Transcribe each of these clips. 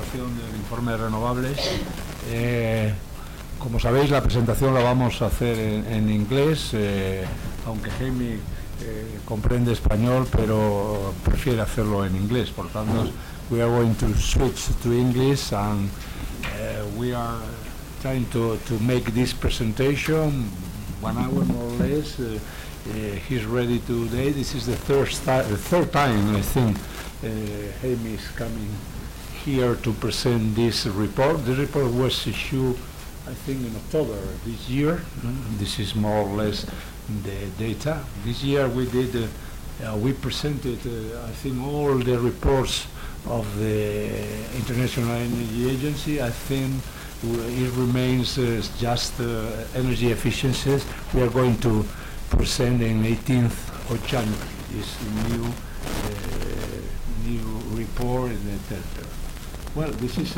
presentación del informe de renovables. Como sabéis, la presentación la vamos a hacer en inglés, aunque Heymi comprende español, pero prefiere hacerlo en inglés. Por tanto, we are going to switch to English, and we are trying to make this presentation 1 hour more or less. He's ready today. This is the third time, I think, Heymi is coming here to present this report. The report was issued, I think, in October this year. This is more or less the data. This year we did, we presented, I think, all the reports of the International Energy Agency. I think it remains just energy efficiencies. We are going to present in 18th of January this new report in the third. Well, this is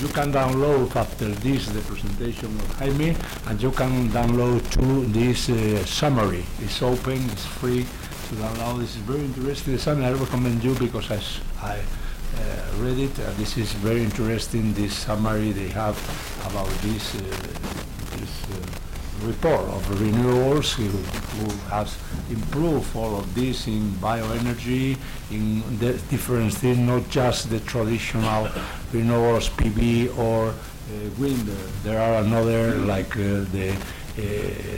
you can download after this the presentation of Heymi, and you can download too this summary. It's open, it's free to download. This is very interesting. Something I recommend you because I read it. This is very interesting. This summary they have about this report of renewables who has improved all of this in bioenergy, in the different things, not just the traditional renewables, PV or wind. There are another like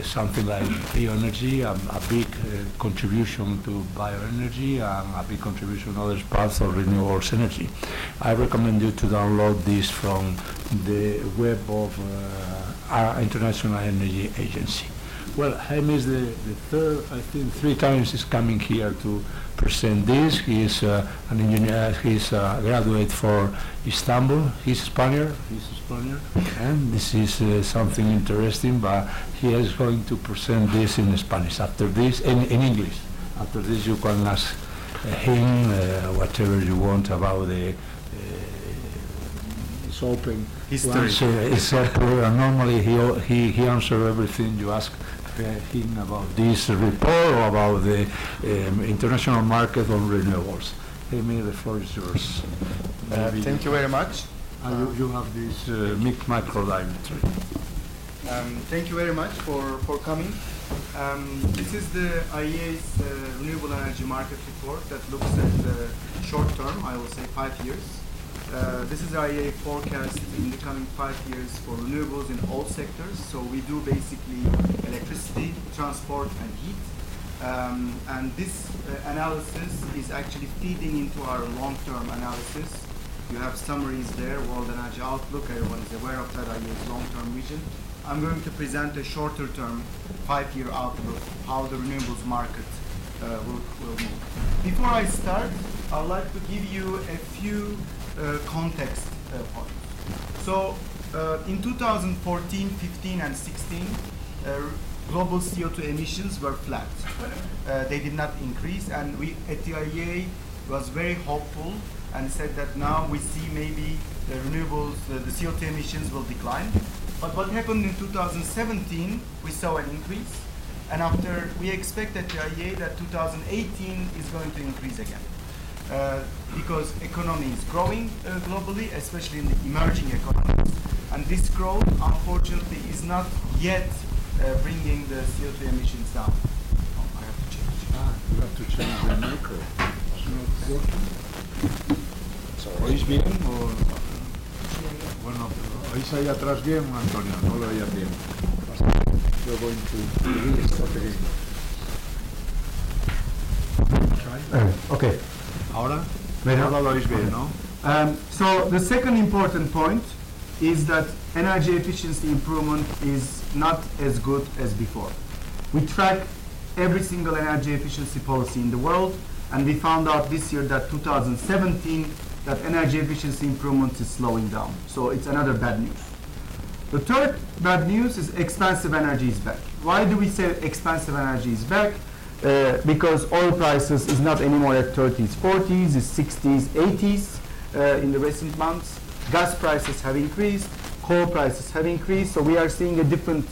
something like bioenergy, a big contribution to bioenergy and a big contribution to other parts of renewables energy. I recommend you to download this from the web of our International Energy Agency. Well, Heymi is the third, I think, 3 times he's coming here to present this. He is an engineer, he's a graduate for Istanbul. He's Spaniard, and this is something interesting, but he is going to present this in Spanish. After this, in English. After this, you can ask him whatever you want about the open history. It's open, and normally he answers everything you ask him about this report or about the international market on renewables. Heymi, the floor is yours. Thank you very much. You have this micro diameter. Thank you very much for coming. This is the IEA's Renewable Energy Market Report that looks at the short term, I will say 5 years. This is our IEA forecast in the coming 5 years for renewables in all sectors. So we do basically electricity, transport, and heat. And this analysis is actually feeding into our long-term analysis. You have summaries there, World Energy Outlook. Everyone is aware of that, IEA's long-term vision. I'm going to present a shorter-term 5-year outlook, how the renewables market will move. Before I start, I'd like to give you a few context points. So in 2014, 15, and 16, global CO2 emissions were flat. They did not increase, and we at the IEA was very hopeful and said that now we see maybe the renewables, the CO2 emissions will decline. But what happened in 2017, we saw an increase, and after we expect at the IEA that 2018 is going to increase again. Because economy is growing globally, especially in the emerging economies, and this growth, unfortunately, is not yet bringing the CO2 emissions down. Oh, I have to change. You have to change the micro. It's not working. ¿Oís bien? Bueno, ¿oís ahí atrás bien, Antonio? No lo oías bien. You're going to start again. Okay. Ahora lo oís bien, ¿no? So the second important point is that energy efficiency improvement is not as good as before. We track every single energy efficiency policy in the world, and we found out this year that 2017 that energy efficiency improvement is slowing down. So it's another bad news. The third bad news is expensive energy is back. Why do we say expensive energy is back? Because oil prices is not anymore at 30s, 40s, it's 60s, 80s in the recent months. Gas prices have increased, coal prices have increased, so we are seeing a different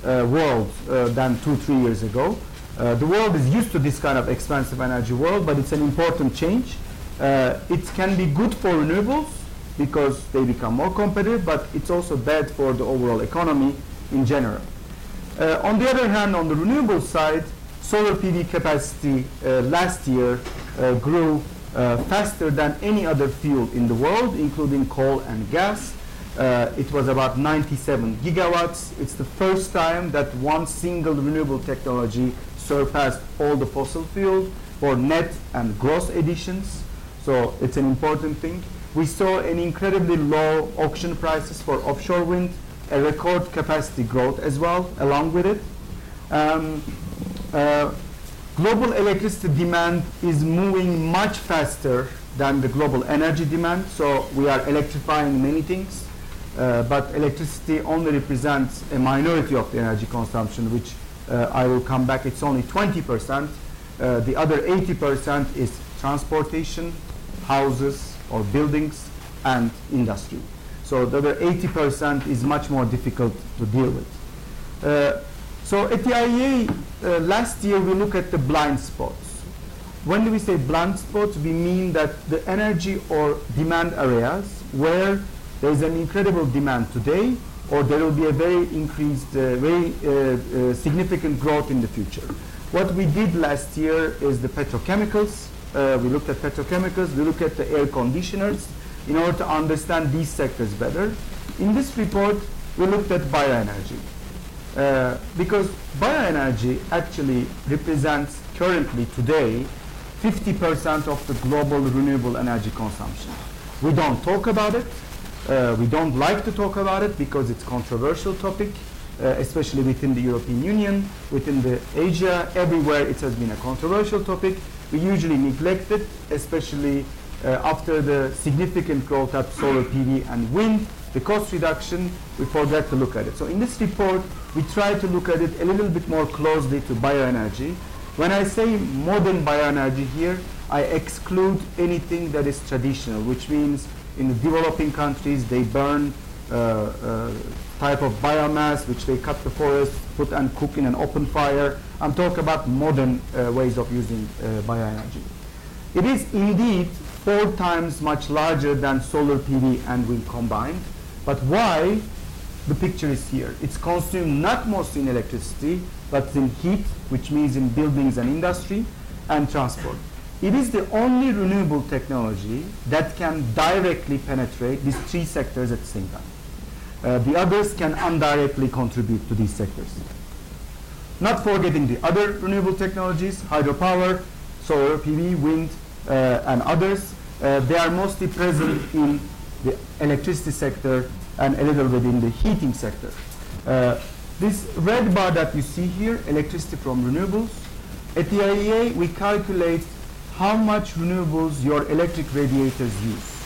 world than 2-3 years ago. The world is used to this kind of expensive energy world, but it's an important change. It can be good for renewables, because they become more competitive, but it's also bad for the overall economy in general. On the other hand, on the renewable side, solar PV capacity last year grew faster than any other fuel in the world, including coal and gas. It was about 97 gigawatts. It's the first time that one single renewable technology surpassed all the fossil fuel for net and gross additions. So it's an important thing. We saw an incredibly low auction prices for offshore wind, a record capacity growth as well along with it. Global electricity demand is moving much faster than the global energy demand, so we are electrifying many things, but electricity only represents a minority of the energy consumption, which I will come back, it's only 20%. The other 80% is transportation, houses or buildings, and industry. So the other 80% is much more difficult to deal with. So at the IEA, last year we look at the blind spots. When we say blind spots, we mean that the energy or demand areas where there is an incredible demand today, or there will be a very increased, very significant growth in the future. What we did last year is the petrochemicals. We looked at petrochemicals, we looked at the air conditioners in order to understand these sectors better. In this report, we looked at bioenergy. Because bioenergy actually represents currently today 50% of the global renewable energy consumption. We don't talk about it. We don't like to talk about it because it's a controversial topic, especially within the European Union, within the Asia, everywhere it has been a controversial topic. We usually neglect it, especially after the significant growth at solar PV and wind, the cost reduction, we forget to look at it. So in this report, we try to look at it a little bit more closely to bioenergy. When I say modern bioenergy here, I exclude anything that is traditional, which means in the developing countries, they burn type of biomass, which they cut the forest, put and cook in an open fire. I'm talking about modern ways of using bioenergy. It is indeed 4 times much larger than solar PV and wind combined. But why? The picture is here. It's consumed not mostly in electricity, but in heat, which means in buildings and industry, and transport. It is the only renewable technology that can directly penetrate these 3 sectors at the same time. The others can indirectly contribute to these sectors. Not forgetting the other renewable technologies, hydropower, solar PV, wind, and others. They are mostly present in the electricity sector and a little bit in the heating sector. This red bar that you see here, electricity from renewables, at the IEA we calculate how much renewables your electric radiators use,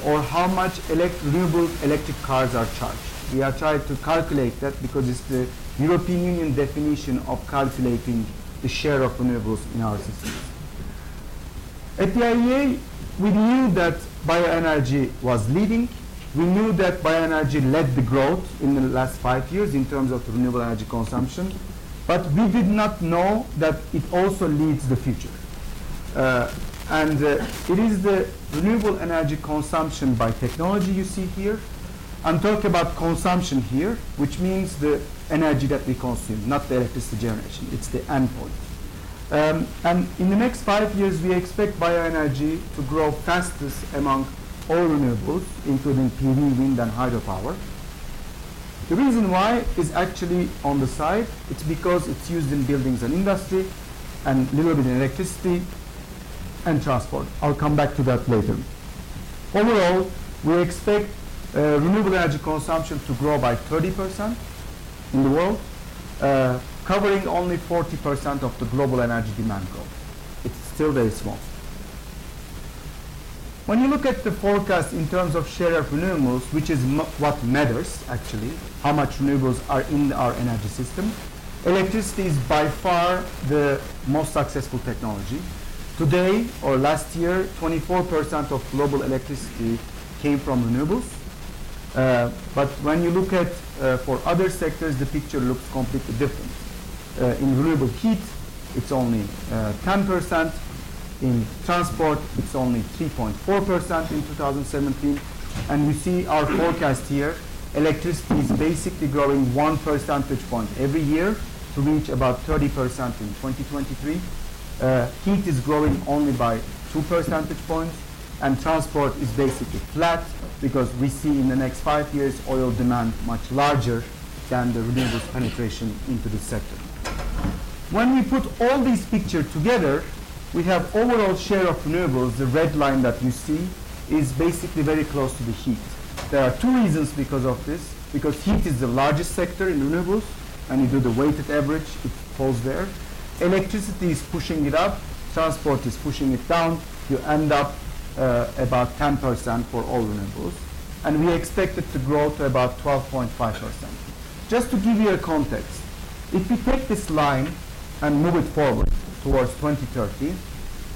or how much renewable electric cars are charged. We are trying to calculate that because it's the European Union definition of calculating the share of renewables in our systems. At the IEA, we knew that bioenergy was leading. We knew that bioenergy led the growth in the last 5 years in terms of renewable energy consumption, but we did not know that it also leads the future. It is the renewable energy consumption by technology you see here. I'm talking about consumption here, which means the energy that we consume, not the electricity generation. It's the endpoint. And in the next 5 years, we expect bioenergy to grow fastest among all renewables, including PV, wind, and hydropower. The reason why is actually on the side. It's because it's used in buildings and industry, and a little bit in electricity and transport. I'll come back to that later. Overall, we expect renewable energy consumption to grow by 30% in the world, covering only 40% of the global energy demand growth. It's still very small. When you look at the forecast in terms of share of renewables, which is what matters actually, how much renewables are in our energy system, electricity is by far the most successful technology. Today, or last year, 24% of global electricity came from renewables. But when you look at for other sectors, the picture looks completely different. In renewable heat, it's only 10%. In transport, it's only 3.4% in 2017. And you see our forecast here. Electricity is basically growing 1 percentage point every year to reach about 30% in 2023. Heat is growing only by 2 percentage points, and transport is basically flat because we see in the next 5 years oil demand much larger than the renewables penetration into this sector. When we put all these pictures together, we have overall share of renewables. The red line that you see is basically very close to the heat. There are two reasons because of this. Because heat is the largest sector in renewables, and you do the weighted average, it falls there. Electricity is pushing it up, transport is pushing it down. You end up about 10% for all renewables. And we expect it to grow to about 12.5%. Just to give you a context, if we take this line and move it forward towards 2030,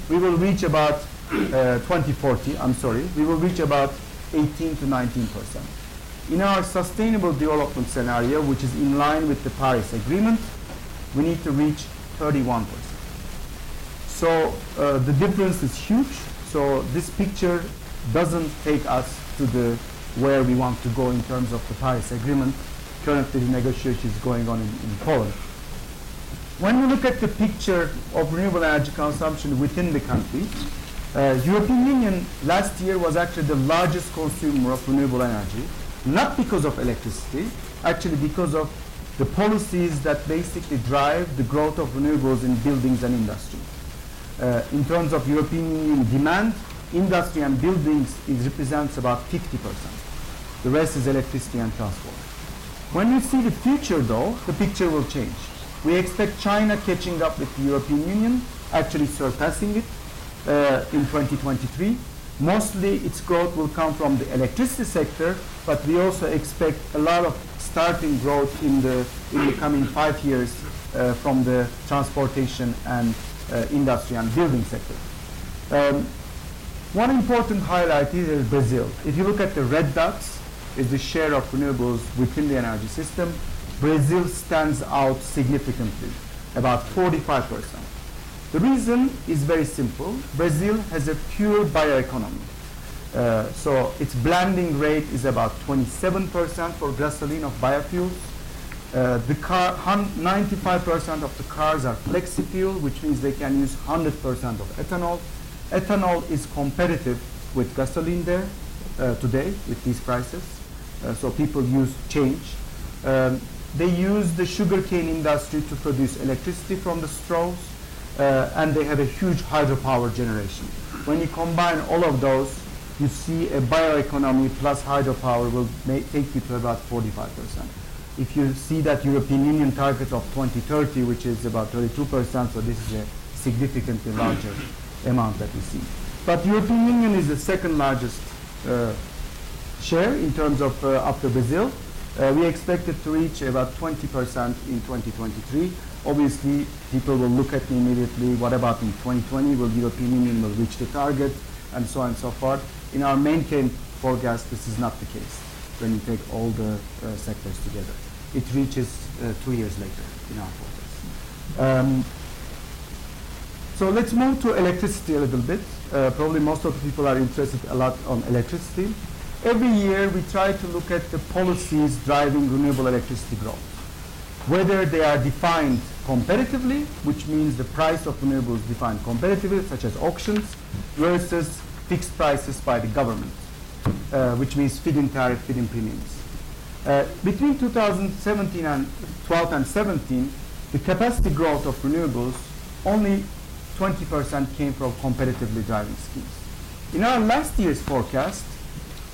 we will reach about 2040, we will reach about 18 to 19%. In our sustainable development scenario, which is in line with the Paris Agreement, we need to reach 31%. So the difference is huge. So this picture doesn't take us to where we want to go in terms of the Paris Agreement. Currently, the negotiation is going on in Poland. When we look at the picture of renewable energy consumption within the country, European Union last year was actually the largest consumer of renewable energy, not because of electricity, actually because of the policies that basically drive the growth of renewables in buildings and industry. In terms of European Union demand, industry and buildings represents about 50%. The rest is electricity and transport. When you see the future though, the picture will change. We expect China catching up with the European Union, actually surpassing it in 2023. Mostly its growth will come from the electricity sector, but we also expect a lot of starting growth in the coming 5 years from the transportation and industry and building sector. One important highlight is Brazil. If you look at the red dots, is the share of renewables within the energy system. Brazil stands out significantly, about 45%. The reason is very simple. Brazil has a pure bioeconomy. So its blending rate is about 27% for gasoline of biofuels. 95% of the cars are flexi-fuel, which means they can use 100% of ethanol. Ethanol is competitive with gasoline there today with these prices. So people use change. They use the sugarcane industry to produce electricity from the straws, and they have a huge hydropower generation. When you combine all of those, you see a bioeconomy plus hydropower will take you to about 45%. If you see that European Union target of 2030, which is about 32%, so this is a significantly larger amount that we see. But European Union is the second largest share in terms of after Brazil. We expect it to reach about 20% in 2023. Obviously, people will look at me immediately, what about in 2020? Will European Union will reach the target, and so on and so forth. In our maintain forecast, this is not the case when you take all the sectors together. It reaches 2 years later in our forecast. So let's move to electricity a little bit. Probably most of the people are interested a lot on electricity. Every year we try to look at the policies driving renewable electricity growth. Whether they are defined competitively, which means the price of renewables defined competitively, such as auctions, versus fixed prices by the government, which means feed-in tariff, feed-in premiums. Between 2017 and 12 and 17, the capacity growth of renewables, only 20% came from competitively driving schemes. In our last year's forecast,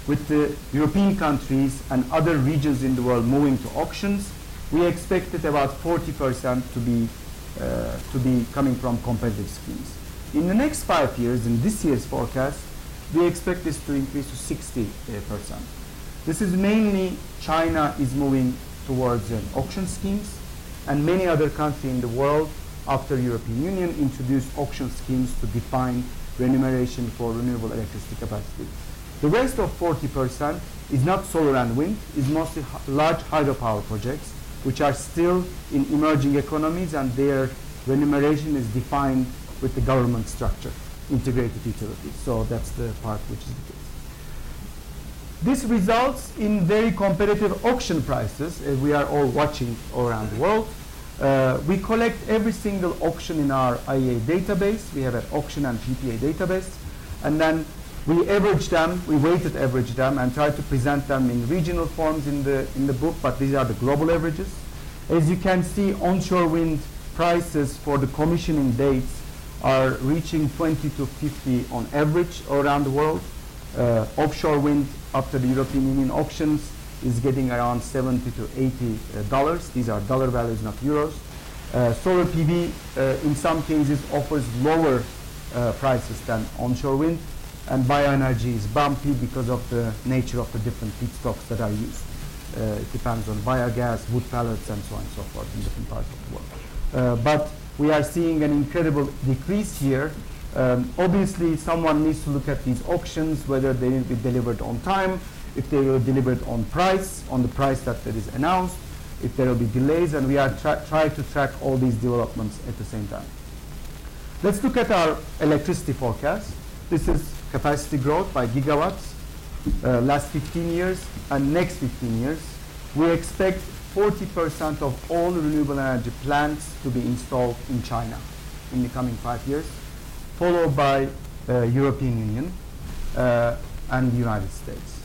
with the European countries and other regions in the world moving to auctions, we expected about 40% to be coming from competitive schemes. In the next 5 years, in this year's forecast, we expect this to increase to 60%. This is mainly China is moving towards auction schemes, and many other countries in the world, after European Union, introduced auction schemes to define remuneration for renewable electricity capacity. The rest of 40% is not solar and wind, is mostly large hydropower projects, which are still in emerging economies, and their remuneration is defined with the government structure. integrated utilities. So that's the part which is the case. This results in very competitive auction prices. We are all watching all around the world. We collect every single auction in our IEA database. We have an auction and PPA database. And then we average them, we weighted average them, and try to present them in regional forms in the book, but these are the global averages. As you can see, onshore wind prices for the commissioning dates are reaching 20 to 50 on average around the world. Offshore wind, after the European Union auctions, is getting around 70 to 80 dollars. These are dollar values, not euros. Solar PV, in some cases, offers lower prices than onshore wind, and bioenergy is bumpy because of the nature of the different feedstocks that are used. It depends on biogas, wood pellets, and so on and so forth in different parts of the world. But we are seeing an incredible decrease here. Obviously, someone needs to look at these auctions, whether they will be delivered on time, if they will be delivered on price, on the price that is announced, if there will be delays, and we are trying to track all these developments at the same time. Let's look at our electricity forecast. This is capacity growth by gigawatts, last 15 years and next 15 years. We expect 40% of all renewable energy plants to be installed in China in the coming 5 years, followed by European Union and the United States.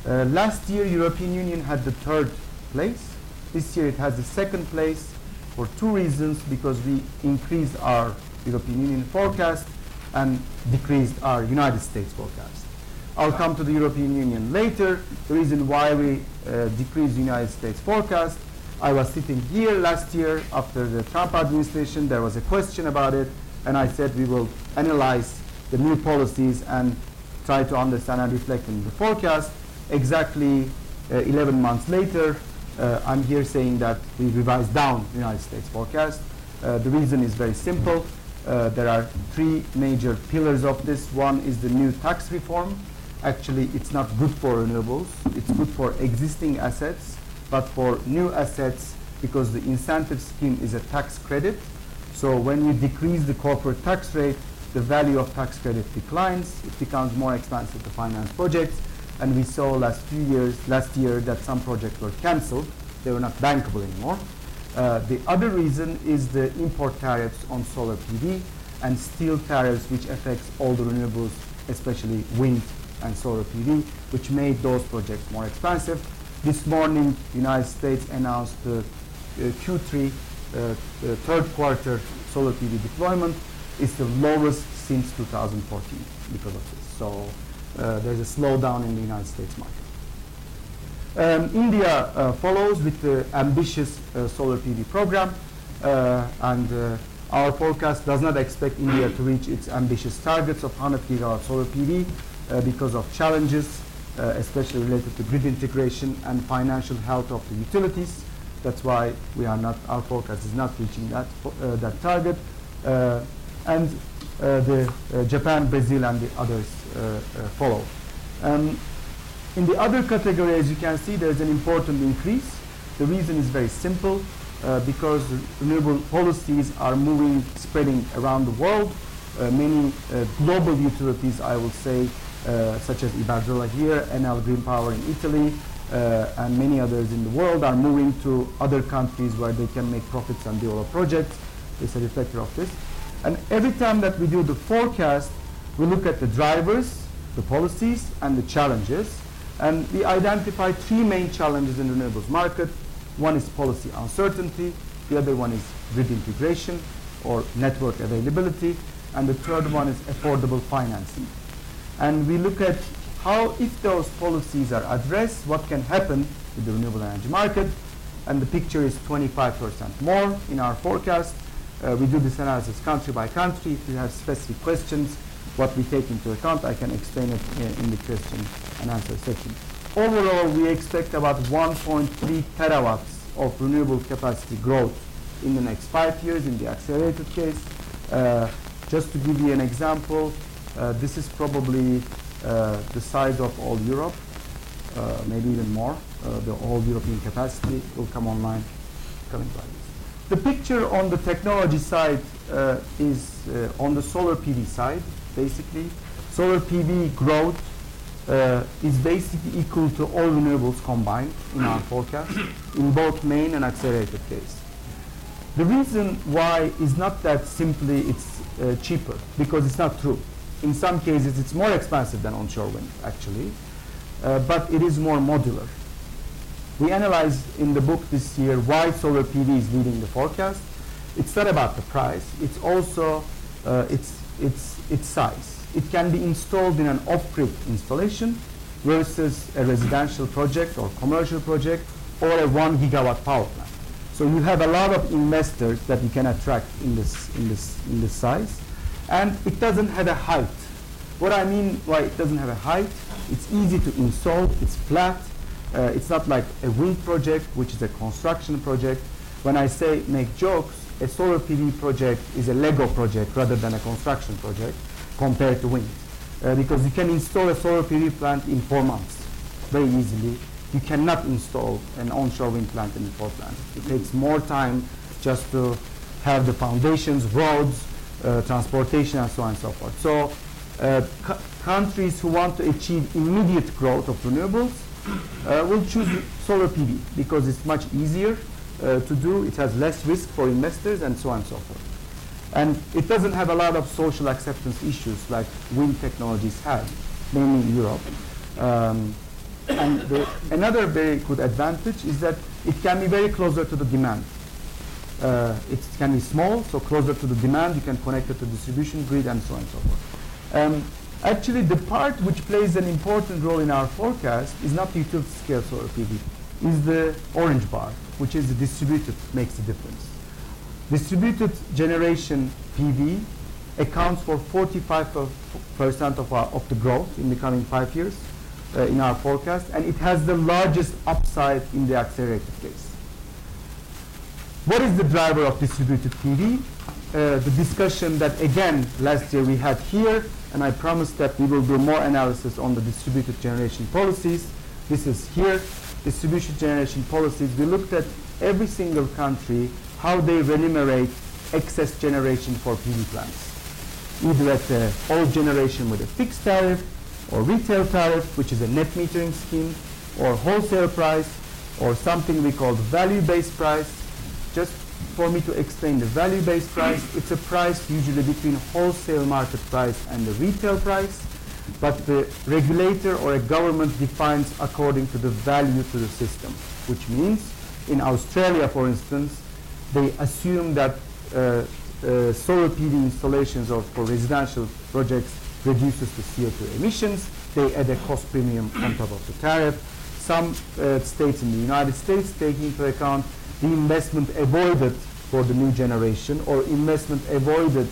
Last year, European Union had the 3rd place. This year, it has the 2nd place for 2 reasons, because we increased our European Union forecast and decreased our United States forecast. I'll come to the European Union later. The reason why we decreased the United States forecast, I was sitting here last year after the Trump administration. There was a question about it, and I said we will analyze the new policies and try to understand and reflect on the forecast. Exactly 11 months later, I'm here saying that we revised down the United States forecast. The reason is very simple. There are 3 major pillars of this. One is the new tax reform. Actually, it's not good for renewables. It's good for existing assets, but for new assets, because the incentive scheme is a tax credit. So when you decrease the corporate tax rate, the value of tax credit declines. It becomes more expensive to finance projects. And we saw last year that some projects were canceled. They were not bankable anymore. The other reason is the import tariffs on solar PV and steel tariffs, which affects all the renewables, especially wind and solar PV, which made those projects more expensive. This morning, the United States announced the Q3, the 3rd quarter solar PV deployment is the lowest since 2014 because of this. So there's a slowdown in the United States market. India follows with the ambitious solar PV program, and our forecast does not expect India to reach its ambitious targets of 100 gigawatt solar PV because of challenges, especially related to grid integration and financial health of the utilities. That's why our forecast is not reaching that target. And Japan, Brazil, and the others follow. In the other category, as you can see, there's an important increase. The reason is very simple, because renewable policies are spreading around the world. Many global utilities, I will say, such as Iberdrola here, Enel Green Power in Italy, and many others in the world are moving to other countries where they can make profits and develop projects. It's a reflector of this. And every time that we do the forecast, we look at the drivers, the policies, and the challenges. And we identify 3 main challenges in the renewables market. One is policy uncertainty, the other one is grid integration or network availability, and the third one is affordable financing. And we look at how, if those policies are addressed, what can happen with the renewable energy market. And the picture is 25% more in our forecast. We do this analysis country by country. If you have specific questions, what we take into account, I can explain it in the question and answer section. Overall, we expect about 1.3 terawatts of renewable capacity growth in the next 5 years in the accelerated case. Just to give you an example, this is probably the size of all Europe, maybe even more. The whole European capacity will come online coming by this. The picture on the technology side is on the solar PV side. basically. Solar PV growth is basically equal to all renewables combined in our forecast, in both main and accelerated case. The reason why is not that simply it's cheaper, because it's not true. In some cases, it's more expensive than onshore wind, actually, but it is more modular. We analyzed in the book this year why solar PV is leading the forecast. It's not about the price, it's also its size. It can be installed in an off-grid installation versus a residential project or commercial project or a 1 gigawatt power plant. So you have a lot of investors that you can attract in this size, and it doesn't have a height. What I mean by it doesn't have a height, it's easy to install, it's flat, it's not like a wind project, which is a construction project. When I say make jokes, a solar PV project is a Lego project rather than a construction project compared to wind, because you can install a solar PV plant in 4 months very easily. You cannot install an onshore wind plant in 4 months. It takes more time just to have the foundations, roads, transportation, and so on and so forth. So countries who want to achieve immediate growth of renewables will choose solar PV because it's much easier to do. It has less risk for investors, and so on and so forth. And it doesn't have a lot of social acceptance issues like wind technologies have, mainly in Europe. And another very good advantage is that it can be very closer to the demand. It can be small, so closer to the demand, you can connect it to distribution grid, and so on and so forth. Actually, the part which plays an important role in our forecast is not the utility scale solar PV, is the orange bar, which is the distributed, makes the difference. Distributed generation PV accounts for 45% of the growth in the coming 5 years in our forecast, and it has the largest upside in the accelerated case. What is the driver of distributed PV? The discussion that, again, last year we had here, and I promised that we will do more analysis on the distributed generation policies. This is here, distributed generation policies. We looked at every single country, how they remunerate excess generation for PV plants, either at the old generation with a fixed tariff, or retail tariff, which is a net metering scheme, or wholesale price, or something we call value-based price. Just for me to explain the value-based price, it's a price usually between wholesale market price and the retail price, but the regulator or a government defines according to the value to the system, which means in Australia, for instance, they assume that solar PV installations or for residential projects reduces the CO2 emissions. They add a cost premium on top of the tariff. Some states in the United States take into account the investment avoided for the new generation or investment avoided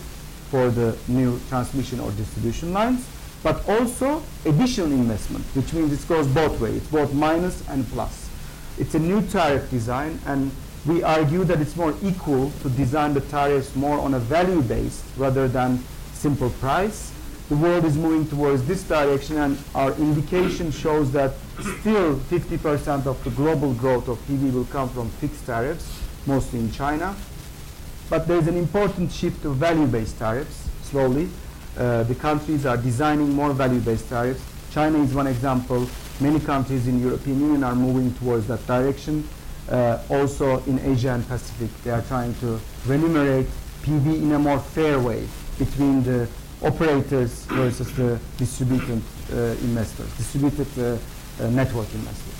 for the new transmission or distribution lines, but also additional investment, which means it goes both ways, it's both minus and plus. It's a new tariff design, and we argue that it's more equal to design the tariffs more on a value base rather than simple price. The world is moving towards this direction, and our indication shows that still 50% of the global growth of PV will come from fixed tariffs, mostly in China. But there's an important shift to value-based tariffs, slowly. The countries are designing more value-based tariffs. China is one example. Many countries in the European Union are moving towards that direction. Also in Asia and Pacific, they are trying to remunerate PV in a more fair way between the operators versus the distributed investors, distributed network investors.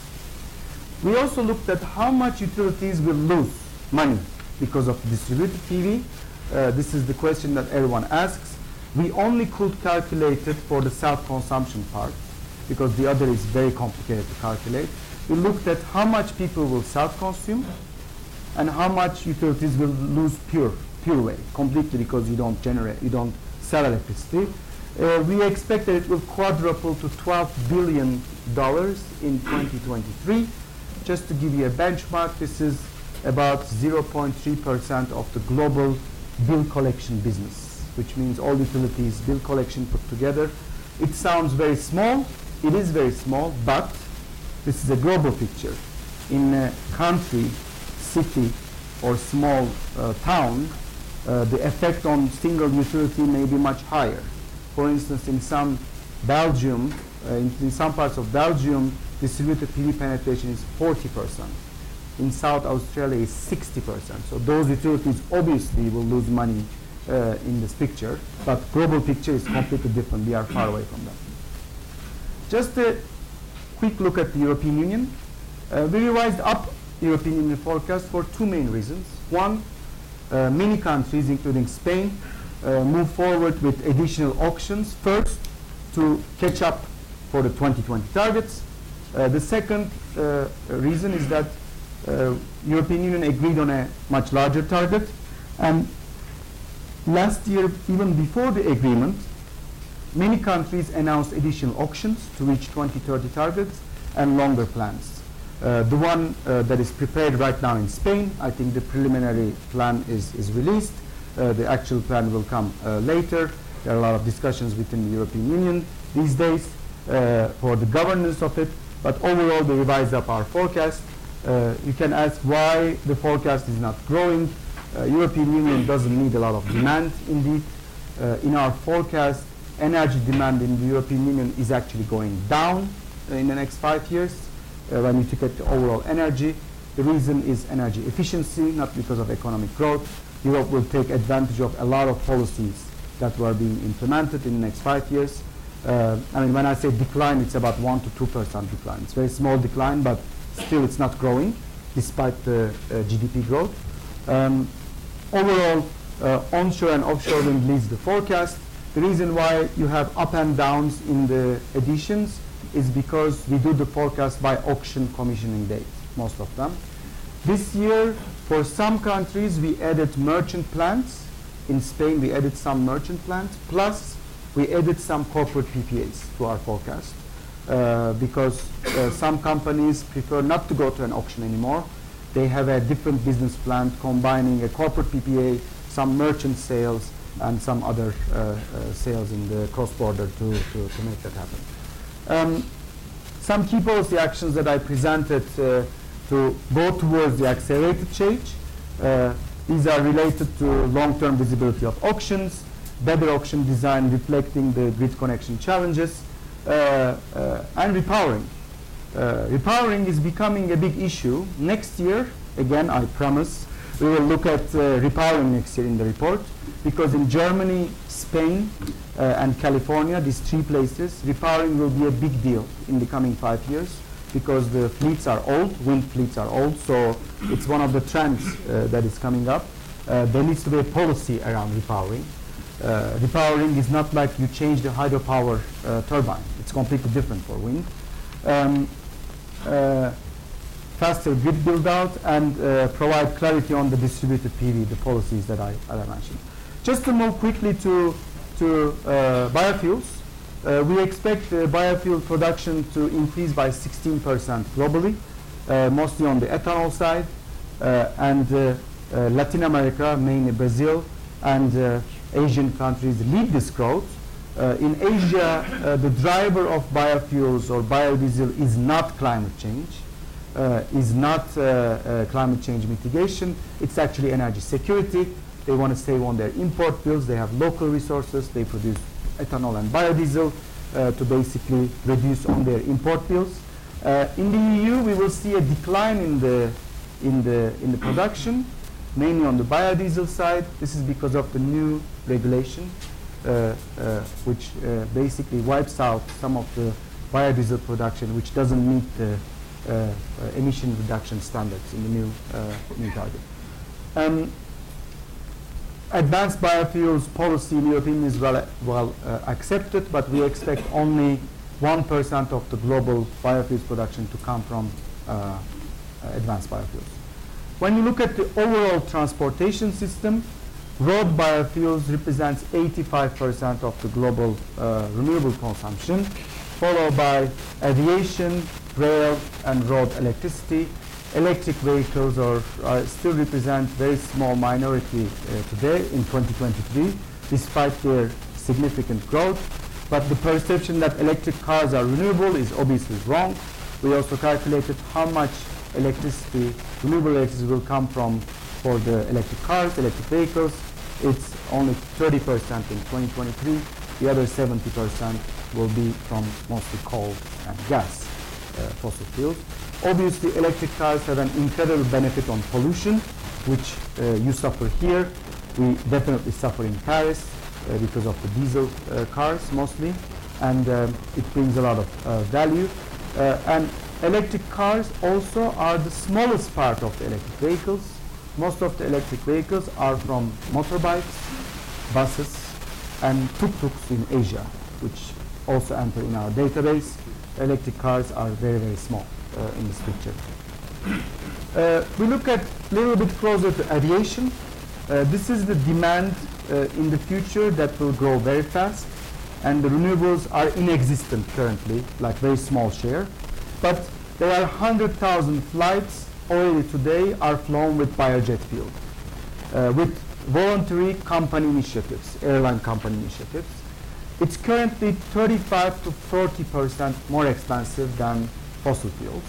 We also looked at how much utilities will lose money because of distributed PV. This is the question that everyone asks. We only could calculate it for the self-consumption part because the other is very complicated to calculate. We looked at how much people will self-consume and how much utilities will lose pure way, completely, because you don't sell electricity. We expect that it will quadruple to $12 billion in 2023. Just to give you a benchmark, this is about 0.3% of the global bill collection business, which means all utilities bill collection put together. It sounds very small. It is very small, but this is a global picture. In a country, city, or small town, the effect on single utility may be much higher. For instance, in some Belgium, in some parts of Belgium, distributed PV penetration is 40%. In South Australia is 60%. So those utilities obviously will lose money in this picture, but global picture is completely different. We are far away from that. Just a quick look at the European Union. We revised up European Union forecast for two main reasons. One, many countries, including Spain, move forward with additional auctions. First, to catch up for the 2020 targets. The second reason is that European Union agreed on a much larger target, and last year, even before the agreement, many countries announced additional auctions to reach 2030 targets and longer plans. The one that is prepared right now in Spain, I think the preliminary plan is released. The actual plan will come later. There are a lot of discussions within the European Union these days for the governance of it, but overall they revised up our forecast. You can ask why the forecast is not growing. European Union doesn't need a lot of demand indeed. In our forecast, energy demand in the European Union is actually going down in the next 5 years. When you look at the overall energy, the reason is energy efficiency, not because of economic growth. Europe will take advantage of a lot of policies that were being implemented in the next 5 years. I mean, when I say decline, it's about 1 to 2% decline. It's a very small decline, but still it's not growing despite the GDP growth. Overall, onshore and offshore wind leads the forecast. The reason why you have up and downs in the additions is because we do the forecast by auction commissioning date, most of them. This year, for some countries, we added merchant plants. In Spain, we added some merchant plants, plus we added some corporate PPAs to our forecast because some companies prefer not to go to an auction anymore. They have a different business plan combining a corporate PPA, some merchant sales, and some other sales in the cross-border to make that happen. Some key policy actions that I presented to go towards the accelerated change. These are related to long-term visibility of auctions, better auction design reflecting the grid connection challenges, and repowering. Repowering is becoming a big issue. Next year, again, I promise, we will look at repowering next year in the report, because in Germany, Spain, and California, these three places, repowering will be a big deal in the coming 5 years because the fleets are old, wind fleets are old, so it's one of the trends that is coming up. There needs to be a policy around repowering. Repowering is not like you change the hydropower turbine. It's completely different for wind. Faster grid build-out and provide clarity on the distributed PV, the policies that I mentioned. Just to move quickly to biofuels, we expect biofuel production to increase by 16% globally, mostly on the ethanol side, and Latin America, mainly Brazil, and Asian countries lead this growth. In Asia, the driver of biofuels or biodiesel is not climate change, is not climate change mitigation. It's actually energy security. They want to save on their import bills. They have local resources. They produce ethanol and biodiesel to basically reduce on their import bills. In the EU, we will see a decline in the production, mainly on the biodiesel side. This is because of the new regulation, which basically wipes out some of the biodiesel production, which doesn't meet the emission reduction standards in the new target. Advanced biofuels policy in Europe is well accepted, but we expect only 1% of the global biofuels production to come from advanced biofuels. When you look at the overall transportation system, road biofuels represents 85% of the global renewable consumption, followed by aviation, rail, and road electricity. Electric vehicles still represent very small minority today in 2023, despite their significant growth. But the perception that electric cars are renewable is obviously wrong. We also calculated how much electricity, renewable electricity, will come from for the electric cars, electric vehicles. It's only 30% in 2023, The other 70% will be from mostly coal and gas, fossil fuels. Obviously, electric cars have an incredible benefit on pollution, which you suffer here. We definitely suffer in Paris because of the diesel cars mostly, and it brings a lot of value. And electric cars also are the smallest part of the electric vehicles. Most of the electric vehicles are from motorbikes, buses, and tuk-tuks in Asia, which also enter in our database. Electric cars are very, very small in this picture. We look at a little bit closer to aviation. This is the demand in the future that will grow very fast, and the renewables are inexistent currently, like very small share. But there are 100,000 flights already today are flown with biojet fuel, with voluntary company initiatives, airline company initiatives. It's currently 35 to 40% more expensive than fossil fuels.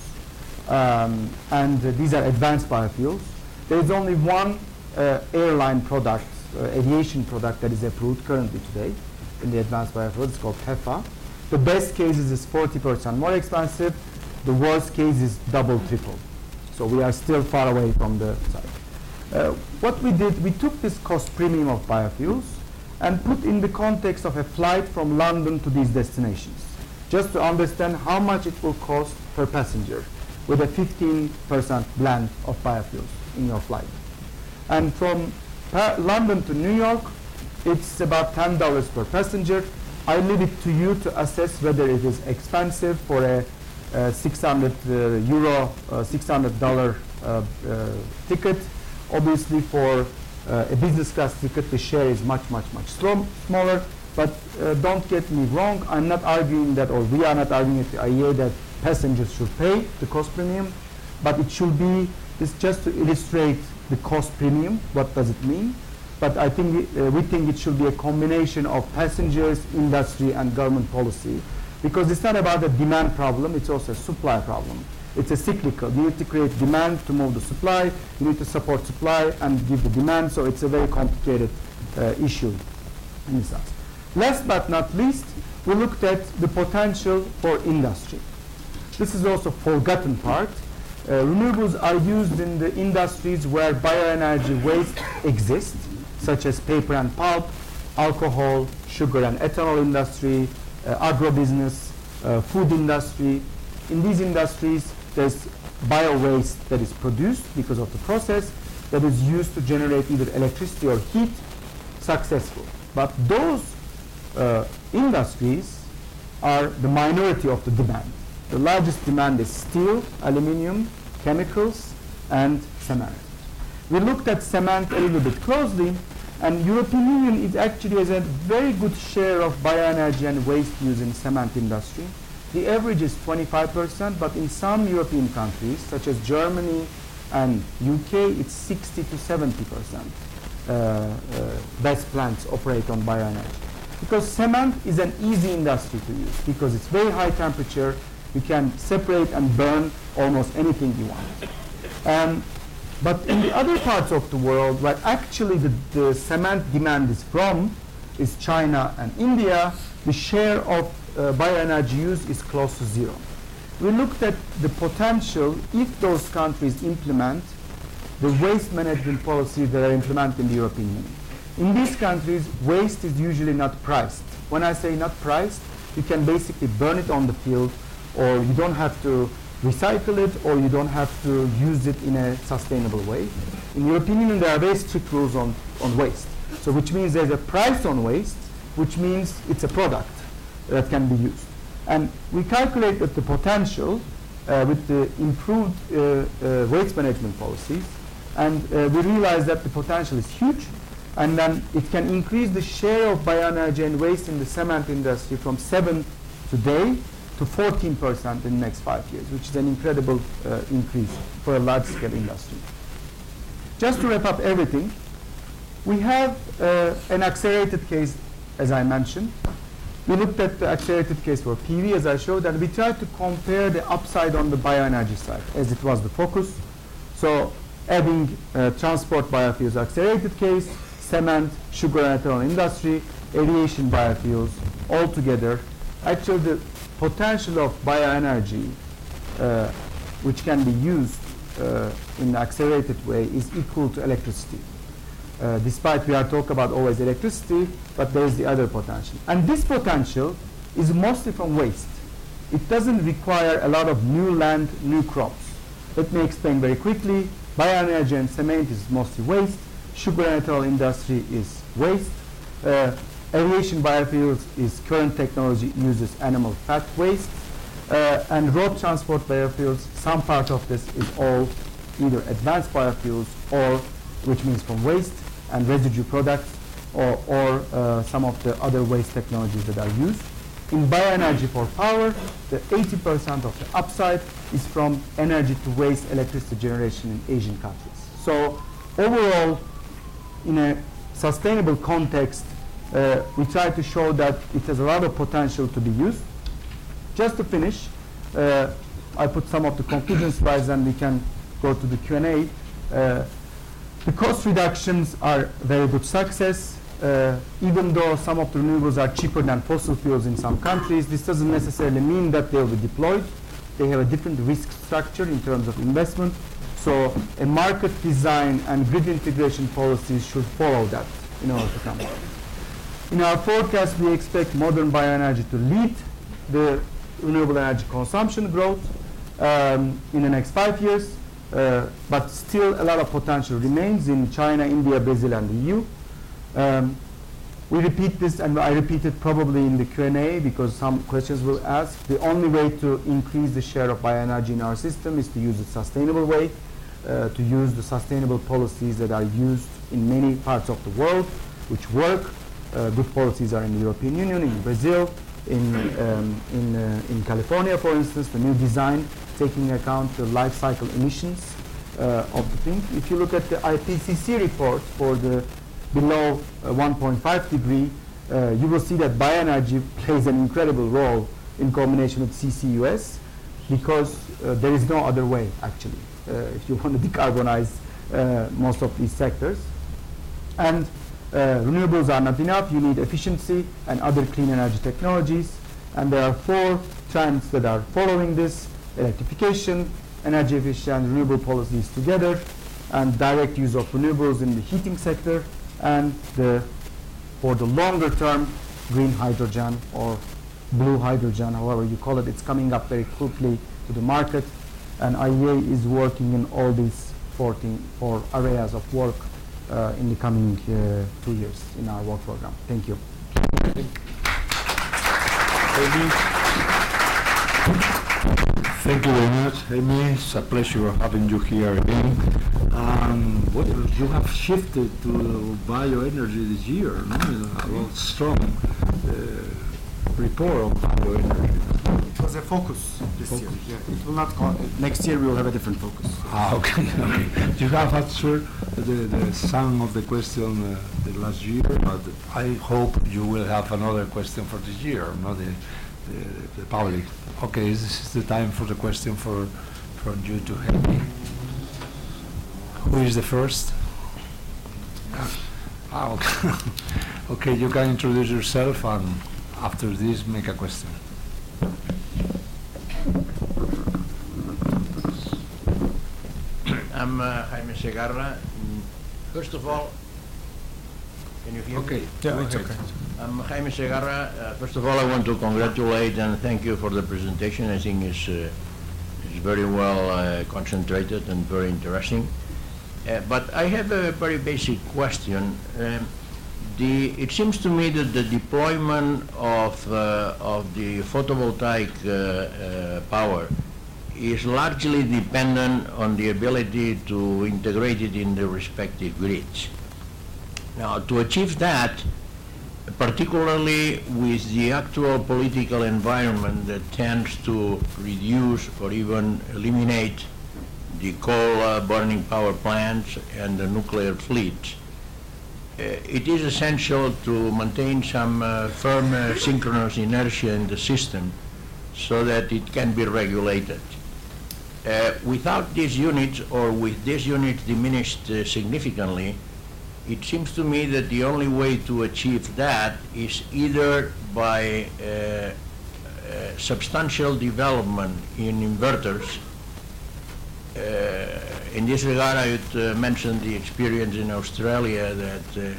And these are advanced biofuels. There is only one airline product, aviation product that is approved currently today in the advanced biofuels. It's called HEFA. The best case is 40% more expensive. The worst case is double, triple. So we are still far away from the side. What we did, we took this cost premium of biofuels and put in the context of a flight from London to these destinations, just to understand how much it will cost per passenger with a 15% blend of biofuels in your flight. And from London to New York, it's about $10 per passenger. I leave it to you to assess whether it is expensive for a $600 ticket. Obviously, for a business class ticket, the share is much smaller. But don't get me wrong, I'm not arguing that, or we are not arguing at the IEA that passengers should pay the cost premium, but it should be this just to illustrate the cost premium. What does it mean? But I think we think it should be a combination of passengers, industry, and government policy, because it's not about a demand problem, it's also a supply problem. It's a cyclical. You need to create demand to move the supply, you need to support supply and give the demand, so it's a very complicated issue in this sense. Last but not least, we looked at the potential for industry. This is also forgotten part. Renewables are used in the industries where bioenergy waste exists, such as paper and pulp, alcohol, sugar and ethanol industry, agribusiness, food industry. In these industries, there's bio-waste that is produced because of the process that is used to generate either electricity or heat successful. But those industries are the minority of the demand. The largest demand is steel, aluminum, chemicals, and cement. We looked at cement a little bit closely, and European Union is actually has a very good share of bioenergy and waste use in cement industry. The average is 25%, but in some European countries, such as Germany and UK, it's 60 to 70%. Best plants operate on bioenergy. Because cement is an easy industry to use, because it's very high temperature, you can separate and burn almost anything you want. But in the other parts of the world, where actually the cement demand is from, is China and India, the share of bioenergy use is close to zero. We looked at the potential if those countries implement the waste management policies that are implemented in the European Union. In these countries, waste is usually not priced. When I say not priced, you can basically burn it on the field, or you don't have to recycle it, or you don't have to use it in a sustainable way. In the European Union, there are very strict rules on waste. So which means there's a price on waste, which means it's a product that can be used. And we calculate that the potential with the improved waste management policies, and we realize that the potential is huge, and then it can increase the share of bioenergy and waste in the cement industry from 7 today to 14% in the next 5 years, which is an incredible increase for a large-scale industry. Just to wrap up everything, we have an accelerated case, as I mentioned. We looked at the accelerated case for PV, as I showed, and we tried to compare the upside on the bioenergy side, as it was the focus. So adding transport biofuels accelerated case, cement, sugar and ethanol industry, aviation biofuels, all together. Actually, the potential of bioenergy, which can be used in an accelerated way, is equal to electricity. Despite we are talking about always electricity, but there is the other potential. And this potential is mostly from waste. It doesn't require a lot of new land, new crops. Let me explain very quickly. Bioenergy and cement is mostly waste. Sugar and ethanol industry is waste. Aviation biofuels is current technology, uses animal fat waste. And road transport biofuels, some part of this is all either advanced biofuels or, which means from waste and residue products, or some of the other waste technologies that are used. In bioenergy for power, the 80% of the upside is from energy to waste electricity generation in Asian countries. So overall, in a sustainable context, we try to show that it has a lot of potential to be used. Just to finish, I put some of the conclusion slides and we can go to the Q&A. The cost reductions are very good success. Even though some of the renewables are cheaper than fossil fuels in some countries, this doesn't necessarily mean that they will be deployed. They have a different risk structure in terms of investment. So a market design and grid integration policies should follow that in order to come. In our forecast, we expect modern bioenergy to lead the renewable energy consumption growth in the next 5 years, but still a lot of potential remains in China, India, Brazil, and the EU. We repeat this, and I repeat it probably in the Q&A because some questions will ask. The only way to increase the share of bioenergy in our system is to use it sustainable way, to use the sustainable policies that are used in many parts of the world, which work. Good policies are in the European Union, in Brazil, in California, for instance, the new design taking into account the life cycle emissions of the thing. If you look at the IPCC report for the below 1.5 degree, you will see that bioenergy plays an incredible role in combination with CCUS because there is no other way, actually, if you want to decarbonize most of these sectors. And renewables are not enough. You need efficiency and other clean energy technologies. And there are 4 trends that are following this: electrification, energy efficient renewable policies together, and direct use of renewables in the heating sector, and for the longer term, green hydrogen or blue hydrogen, however you call it. It's coming up very quickly to the market, and IEA is working in all these 4 areas of work in the coming 2 years in our work program. Thank you. Thank you very much, Heymi. It's a pleasure having you here again. Well, you have shifted to bioenergy this year, no? A lot strong report on bioenergy. It was a focus this year. Yeah, it will not go. Next year we will have a different focus. Okay. You have answered some of the question the last year, but I hope you will have another question for this year, not the public. Okay, this is the time for the question from you to Heymi. Who is the first? Okay. Okay, you can introduce yourself and after this make a question. I'm Heymi Bahar. First of all, can you hear me? Okay, Yeah, it's okay. I'm Heymi Bahar. First of all, I want to congratulate and thank you for the presentation. I think it's very well concentrated and very interesting. But I have a very basic question. It seems to me that the deployment of the photovoltaic power is largely dependent on the ability to integrate it in the respective grids. Now, to achieve that, particularly with the actual political environment that tends to reduce or even eliminate the coal burning power plants and the nuclear fleet, it is essential to maintain some firm synchronous inertia in the system so that it can be regulated. Without these units, or with these units diminished significantly, it seems to me that the only way to achieve that is either by substantial development in inverters. In this regard, I would mention the experience in Australia that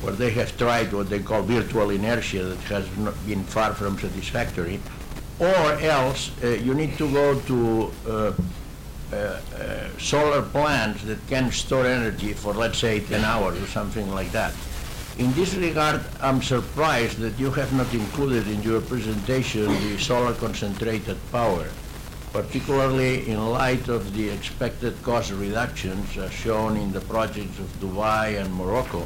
where they have tried what they call virtual inertia that has not been far from satisfactory, or else you need to go to solar plants that can store energy for, let's say, 10 hours or something like that. In this regard, I'm surprised that you have not included in your presentation the solar concentrated power, particularly in light of the expected cost reductions as shown in the projects of Dubai and Morocco.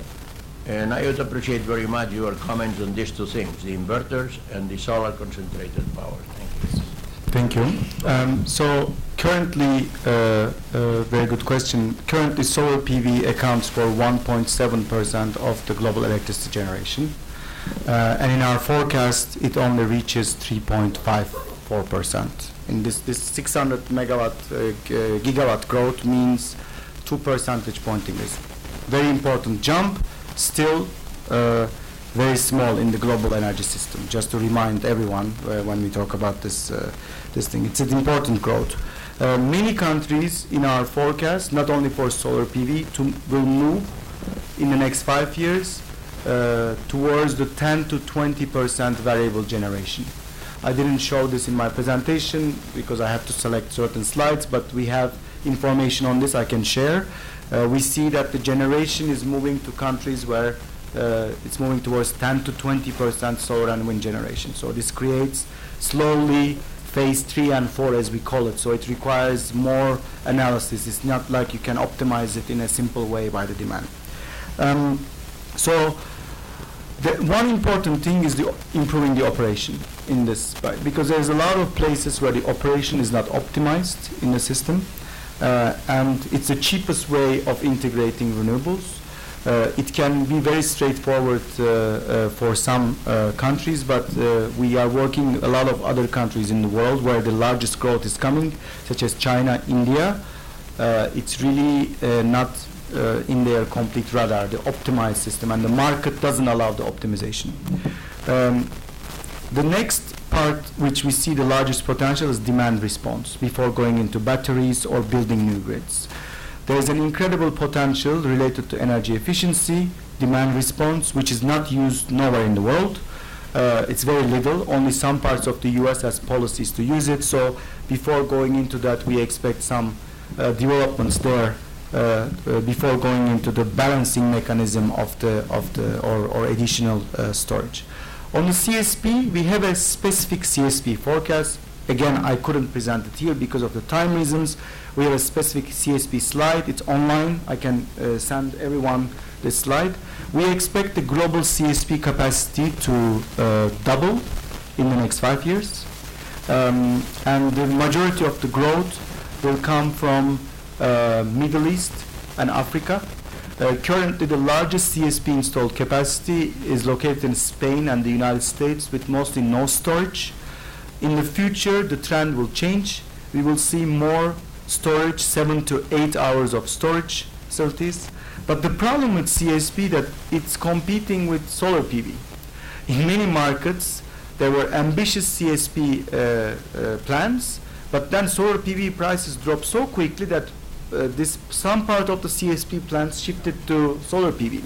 And I would appreciate very much your comments on these two things, the inverters and the solar concentrated power. Thank you. Thank you. So currently, very good question. Currently, solar PV accounts for 1.7% of the global electricity generation. And in our forecast, it only reaches 3.54%. In this 600 gigawatt growth means 2 percentage point increase. Very important jump, still very small in the global energy system. Just to remind everyone when we talk about this thing, it's an important growth. Many countries in our forecast, not only for solar PV, will move in the next 5 years towards the 10 to 20% variable generation. I didn't show this in my presentation because I have to select certain slides, but we have information on this I can share. We see that the generation is moving to countries where it's moving towards 10 to 20% solar and wind generation. So this creates slowly phase 3 and 4 as we call it. So it requires more analysis. It's not like you can optimize it in a simple way by the demand. So the one important thing is improving the operation in this, because there's a lot of places where the operation is not optimized in the system, and it's the cheapest way of integrating renewables. It can be very straightforward for some countries, but we are working a lot of other countries in the world where the largest growth is coming, such as China, India. It's really not in their complete radar, the optimized system, and the market doesn't allow the optimization. The next part which we see the largest potential is demand response before going into batteries or building new grids. There is an incredible potential related to energy efficiency, demand response, which is not used nowhere in the world. It's very little. Only some parts of the US has policies to use it. So before going into that, we expect some developments there before going into the balancing mechanism of the or additional storage. On the CSP, we have a specific CSP forecast. Again, I couldn't present it here because of the time reasons. We have a specific CSP slide. It's online. I can send everyone this slide. We expect the global CSP capacity to double in the next 5 years. And the majority of the growth will come from Middle East and Africa. Currently, the largest CSP installed capacity is located in Spain and the United States, with mostly no storage. In the future, the trend will change. We will see more storage, 7 to 8 hours of storage facilities. But the problem with CSP that it's competing with solar PV. In many markets, there were ambitious CSP plans, but then solar PV prices dropped so quickly that some part of the CSP plants shifted to solar PV.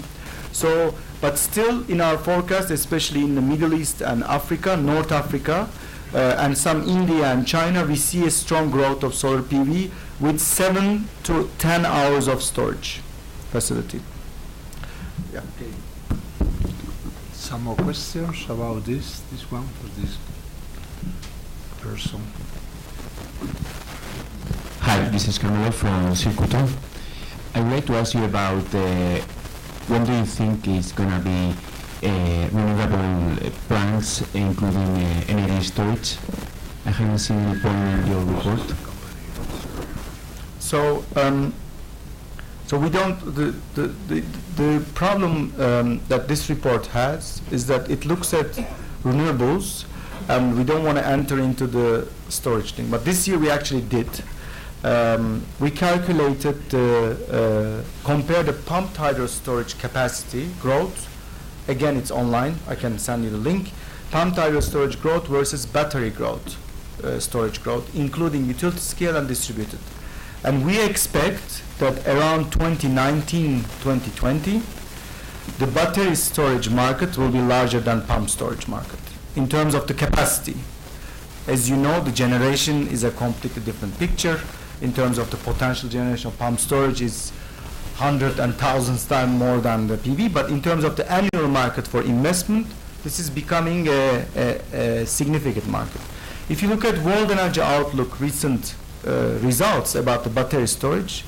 So, but still in our forecast, especially in the Middle East and Africa, North Africa, and some India and China, we see a strong growth of solar PV with 7 to 10 hours of storage facility. Yeah. Okay. Some more questions about this one for this person. Hi, this is Camilo from Circuito. I would like to ask you about when do you think is going to be renewable plants, including energy storage? I haven't seen a point in your report. So, we don't. The problem that this report has is that it looks at renewables, and we don't want to enter into the storage thing. But this year we actually did. We calculated, compare the pumped hydro storage capacity growth. Again, it's online. I can send you the link. Pumped hydro storage growth versus battery growth, storage growth, including utility scale and distributed. And we expect that around 2019-2020, the battery storage market will be larger than pump storage market in terms of the capacity. As you know, the generation is a completely different picture. In terms of the potential generation of pump storage is hundreds and thousands times more than the PV, but in terms of the annual market for investment, this is becoming a significant market. If you look at World Energy Outlook recent results about the battery storage,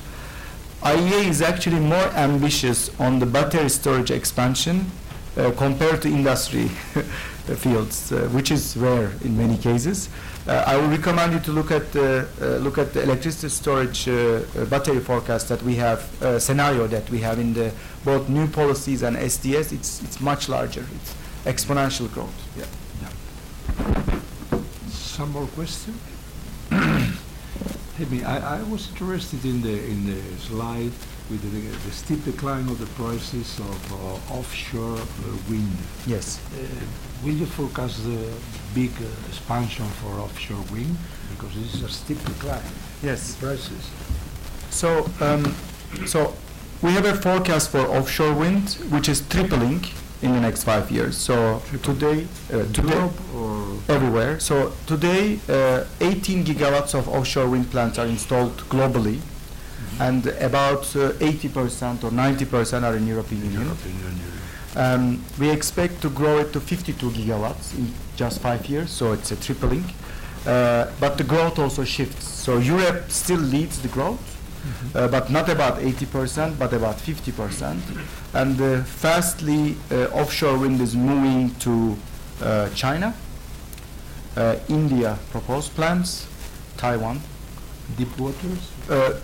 IEA is actually more ambitious on the battery storage expansion compared to industry fields, which is rare in many cases. I would recommend you to look at the electricity storage battery forecast that we have, scenario that we have in the both new policies and SDS. It's much larger. It's exponential growth. Yeah. Some more questions? Heymi, I was interested in the slide with the steep decline of the prices of offshore wind. Yes. Will you forecast the big expansion for offshore wind? Because this is a steep decline. Yes. In prices. So we have a forecast for offshore wind, which is tripling in the next 5 years. So today, Europe or everywhere. So today, 18 gigawatts of offshore wind plants are installed globally, and about 80% or 90% are in European Union. We expect to grow it to 52 gigawatts in just 5 years, so it's a tripling. But the growth also shifts. So Europe still leads the growth, but not about 80%, but about 50%. And fastly, offshore wind is moving to China, India proposed plans, Taiwan. Deep waters?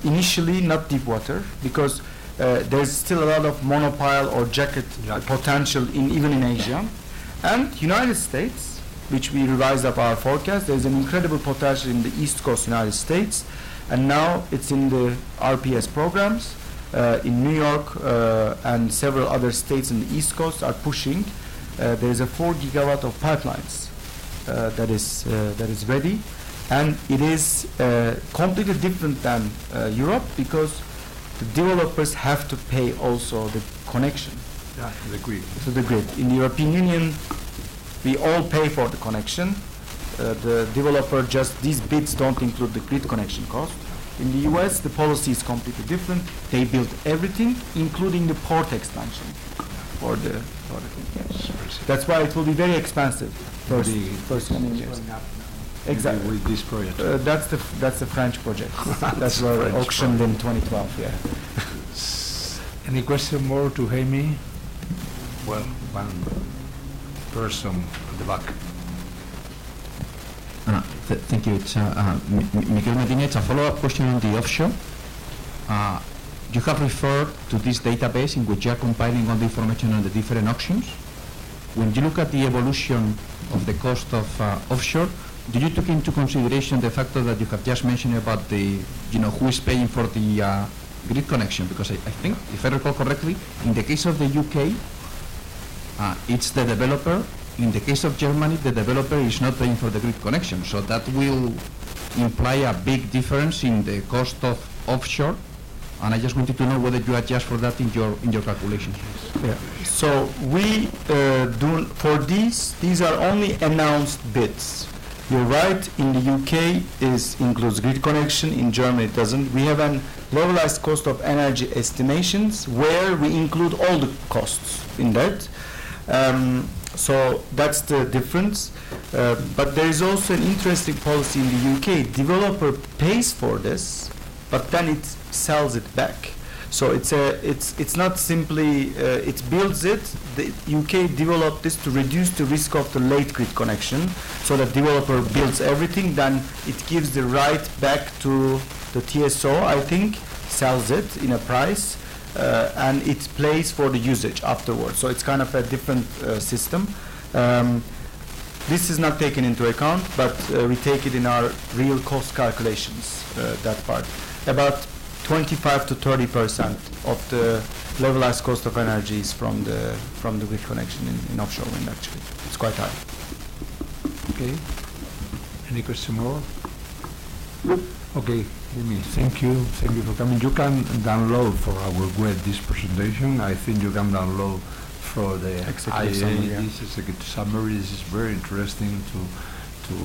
Initially, not deep water, because there's still a lot of monopile or jacket potential even in Asia. And United States, which we revised up our forecast, there's an incredible potential in the East Coast United States, and now it's in the RPS programs. In New York and several other states in the East Coast are pushing. There's a 4 gigawatt of pipelines that is ready, and it is completely different than Europe, because the developers have to pay also the connection To the grid. to the grid. In the European Union, we all pay for the connection. The developer these bids don't include the grid connection cost. In the US, the policy is completely different. They build everything, including the port expansion for the thing. Yes. That's why it will be very expensive first coming years. Exactly. With this project. That's the French project. That's were auctioned in 2012. Yeah. Any question more to Heymi? Well, one person at the back. Thank you. It's Miguel Medina. It's a follow-up question on the offshore. You have referred to this database in which you are compiling all the information on the different auctions. When you look at the evolution of the cost of offshore, did you take into consideration the factor that you have just mentioned about the, who is paying for the grid connection? Because I think, if I recall correctly, in the case of the UK, it's the developer. In the case of Germany, the developer is not paying for the grid connection, so that will imply a big difference in the cost of offshore. And I just wanted to know whether you adjust for that in your calculations. Yeah. So we for these are only announced bids. You're right. In the UK, includes grid connection. In Germany, it doesn't. We have an levelized cost of energy estimations where we include all the costs in that. So that's the difference. But there is also an interesting policy in the UK. Developer pays for this, but then it sells it back. So it's not simply it builds it. The UK developed this to reduce the risk of the late grid connection. So the developer builds everything, then it gives the right back to the TSO. I think sells it in a price. And it pays for the usage afterwards. So it's kind of a different system. This is not taken into account, but we take it in our real cost calculations, that part. About 25 to 30% of the levelized cost of energy is from the grid connection in offshore wind, actually. It's quite high. Okay. Any question more? Okay, Heymi, thank you for coming. You can download for our web this presentation. I think you can download for the Executive IA, summary, yeah. this executive summary. This is very interesting to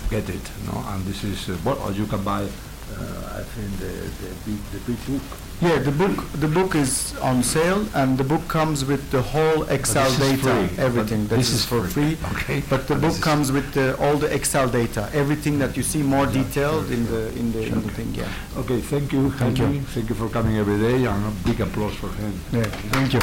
get it, no? And this is or you can buy. I think the big book. Yeah, the book is on sale, and the book comes with the whole Excel data, everything. This is for free. Okay. But the book comes with all the Excel data, everything that you see more detailed in the thing. Yeah. Okay, thank you. Thank you. Thank you for coming every day, and a big applause for him. Yeah. Thank you.